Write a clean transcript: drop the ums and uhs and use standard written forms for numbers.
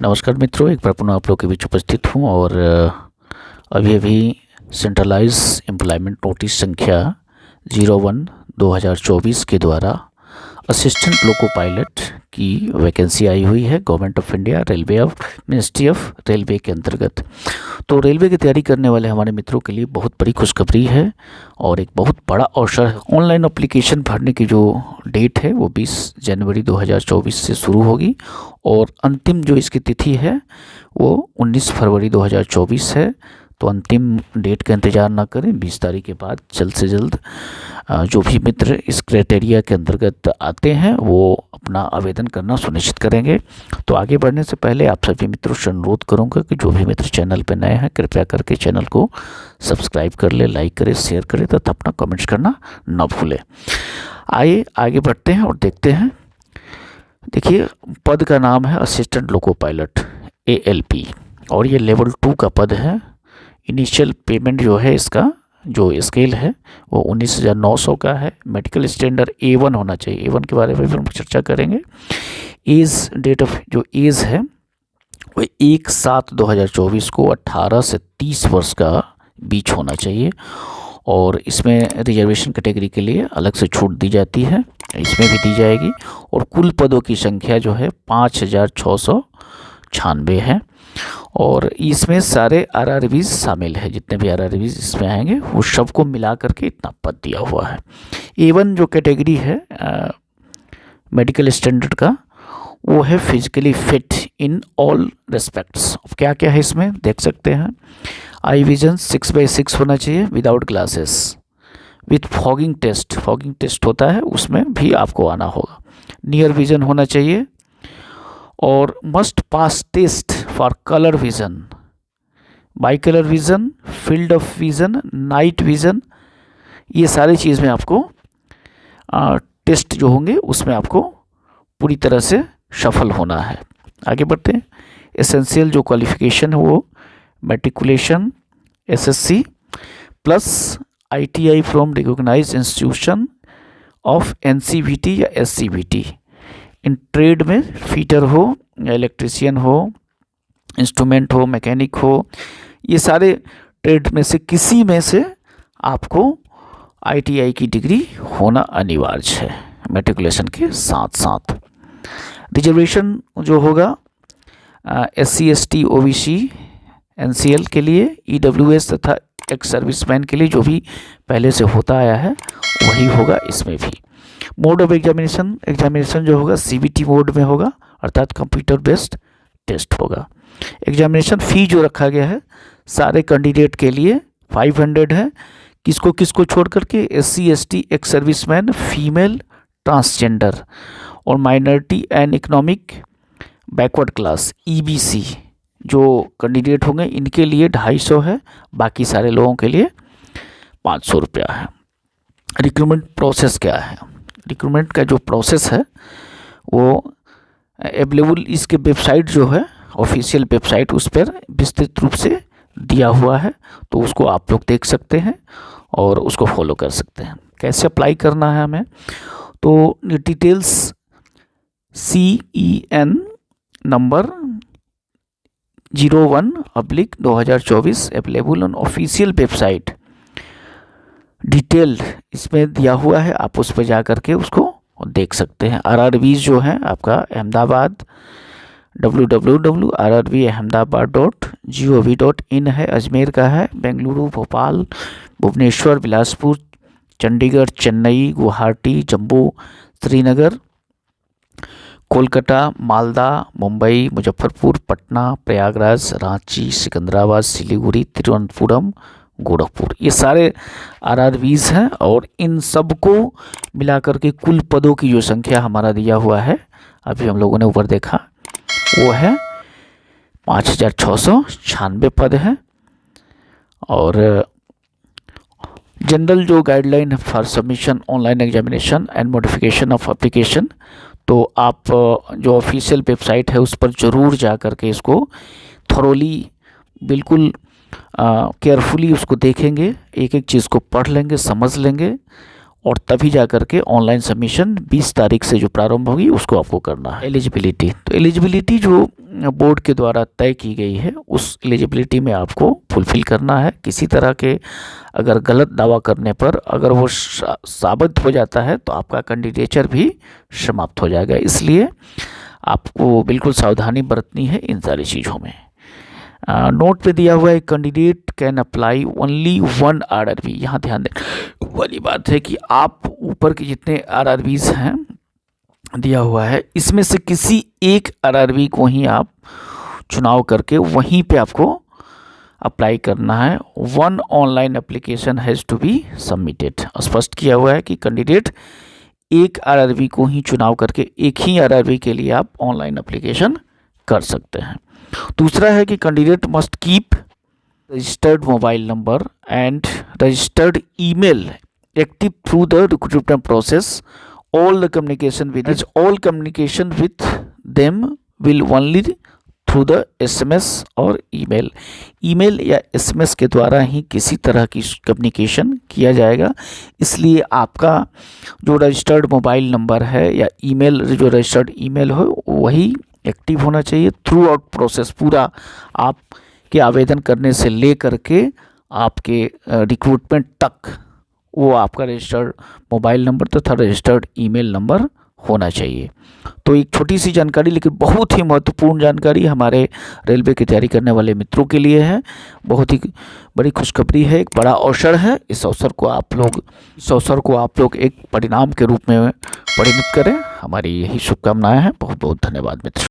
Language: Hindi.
नमस्कार मित्रों, एक बार पुनः आप लोग के बीच उपस्थित हूँ और अभी अभी सेंट्रलाइज एम्प्लॉयमेंट नोटिस संख्या 01/2024 के द्वारा असिस्टेंट लोको पायलट की वैकेंसी आई हुई है government of India railway of ministry of railway के अंतर्गत। तो रेलवे की तैयारी करने वाले हमारे मित्रों के लिए बहुत बड़ी खुशखबरी है और एक बहुत बड़ा अवसर है। ऑनलाइन एप्लीकेशन भरने की जो डेट है वो 20 जनवरी 2024 से शुरू होगी और अंतिम जो इसकी तिथि है वो 19 फरवरी 2024 है। तो अंतिम डेट का इंतज़ार ना करें, 20 तारीख के बाद जल्द से जल्द जो भी मित्र इस क्राइटेरिया के अंतर्गत आते हैं वो अपना आवेदन करना सुनिश्चित करेंगे। तो आगे बढ़ने से पहले आप सभी मित्रों से अनुरोध करूंगा कि जो भी मित्र चैनल पर नए हैं कृपया करके चैनल को सब्सक्राइब कर ले, लाइक करें, शेयर करें तथा अपना कमेंट्स करना न भूलें। आइए आगे बढ़ते हैं और देखते हैं। देखिए, पद का नाम है असिस्टेंट लोको पायलट ALP और ये लेवल 2 का पद है। इनिशियल पेमेंट जो है इसका जो स्केल है वो 19,900 का है। मेडिकल स्टैंडर्ड A1 होना चाहिए। A1 के बारे में भी हम चर्चा करेंगे। एज डेट ऑफ जो एज है वो 1/7/2024 को 18 से 30 वर्ष का बीच होना चाहिए और इसमें रिजर्वेशन कैटेगरी के लिए अलग से छूट दी जाती है, इसमें भी दी जाएगी। और कुल पदों की संख्या जो है 5,696 है और इसमें सारे RRBs शामिल है। जितने भी RRBs इसमें आएंगे वो सबको मिला करके इतना पद दिया हुआ है। A1 जो कैटेगरी है मेडिकल स्टैंडर्ड का वो है physically fit in all respects. क्या क्या है इसमें देख सकते हैं। आई विजन 6/6 होना चाहिए without glasses with fogging test होता है, उसमें भी आपको आना होगा। नियर विजन होना चाहिए और must pass test for colour vision, bi colour vision, field of vision, night vision. ये सारी चीज़ में आपको टेस्ट जो होंगे उसमें आपको पूरी तरह से सफल होना है। आगे बढ़ते हैं। एसेंशियल जो क्वालिफ़िकेशन है वो matriculation SSC plus ITI from recognised institution of NCVT या SCVT। इन ट्रेड में फीटर हो या इलेक्ट्रीशियन हो, इंस्ट्रूमेंट हो, मैकेनिक हो, ये सारे ट्रेड में से किसी में से आपको ITI की डिग्री होना अनिवार्य है मैट्रिकुलेशन के साथ साथ। रिजर्वेशन जो होगा SC ST OBC NCL के लिए, EWS तथा एक्स सर्विसमैन के लिए जो भी पहले से होता आया है वही होगा इसमें भी। मोड ऑफ एग्जामिनेशन जो होगा CBT मोड में होगा अर्थात कंप्यूटर बेस्ड टेस्ट होगा। एग्जामिनेशन फ़ी जो रखा गया है सारे कैंडिडेट के लिए 500 है। किसको किसको छोड़ करके SC ST ex serviceman, female, transgender और minority and economic backward class EBC जो कैंडिडेट होंगे इनके लिए 250 है, बाकी सारे लोगों के लिए 500 रुपया है। रिक्रूटमेंट प्रोसेस क्या है? रिक्रूटमेंट का जो प्रोसेस है वो अवेलेबल इसके वेबसाइट जो है ऑफिशियल वेबसाइट उस पर विस्तृत रूप से दिया हुआ है, तो उसको आप लोग देख सकते हैं और उसको फॉलो कर सकते हैं। कैसे अप्लाई करना है हमें, तो details CEN number 01/2024 available on official website. Detailed इसमें दिया हुआ है, आप उस पर जा करके उसको देख सकते हैं। RRBs जो हैं आपका अहमदाबाद www.rrbahmedabad.gov.in है, अजमेर का है, बेंगलुरु, भोपाल, भुवनेश्वर, बिलासपुर, चंडीगढ़, चेन्नई, गुवाहाटी, जम्मू, श्रीनगर, कोलकाता, मालदा, मुंबई, मुजफ्फरपुर, पटना, प्रयागराज, रांची, सिकंदराबाद, सिलीगुड़ी, तिरुवनंतपुरम, गोरखपुर, ये सारे RRBs हैं और इन सब को मिलाकर के कुल पदों की जो संख्या हमारा दिया हुआ है अभी हम लोगों ने ऊपर देखा वो है 5,696 पद है। और जनरल जो guideline for submission online examination and modification of application, तो आप जो ऑफिशियल वेबसाइट है उस पर ज़रूर जा कर के इसको थॉरोली बिल्कुल केयरफुली उसको देखेंगे, एक एक चीज़ को पढ़ लेंगे, समझ लेंगे और तभी जा कर के ऑनलाइन सबमिशन 20 तारीख से जो प्रारंभ होगी उसको आपको करना है। एलिजिबिलिटी, तो एलिजिबिलिटी जो बोर्ड के द्वारा तय की गई है उस एलिजिबिलिटी में आपको फुलफ़िल करना है। किसी तरह के अगर गलत दावा करने पर अगर वो साबित हो जाता है तो आपका कैंडिडेचर भी समाप्त हो जाएगा। इसलिए आपको बिल्कुल सावधानी बरतनी है इन सारी चीज़ों में। नोट पे दिया हुआ है candidate can apply only 1 RRB. यहाँ ध्यान देने वाली बात है कि आप ऊपर के जितने आरआरबीज हैं दिया हुआ है इसमें से किसी एक आरआरबी को ही आप चुनाव करके वहीं पे आपको अप्लाई करना है। 1 online application has to be submitted. स्पष्ट किया हुआ है कि कैंडिडेट एक आरआरबी को ही चुनाव करके एक ही आरआरबी के लिए आप ऑनलाइन एप्लीकेशन कर सकते हैं। दूसरा है कि candidate must keep registered mobile number and registered email active through the recruitment process. All communication with them will only through the SMS और ईमेल या SMS के द्वारा ही किसी तरह की कम्युनिकेशन किया जाएगा। इसलिए आपका जो रजिस्टर्ड मोबाइल नंबर है या ईमेल जो रजिस्टर्ड ईमेल हो वही एक्टिव होना चाहिए। थ्रू आउट प्रोसेस पूरा आपके आवेदन करने से ले करके आपके रिक्रूटमेंट तक वो आपका रजिस्टर्ड मोबाइल नंबर तथा रजिस्टर्ड ईमेल नंबर होना चाहिए। तो एक छोटी सी जानकारी लेकिन बहुत ही महत्वपूर्ण जानकारी हमारे रेलवे की तैयारी करने वाले मित्रों के लिए है। बहुत ही बड़ी खुशखबरी है, एक बड़ा अवसर है। इस अवसर को आप लोग एक परिणाम के रूप में परिणत करें। हमारी यही शुभकामनाएं हैं। बहुत बहुत धन्यवाद मित्र।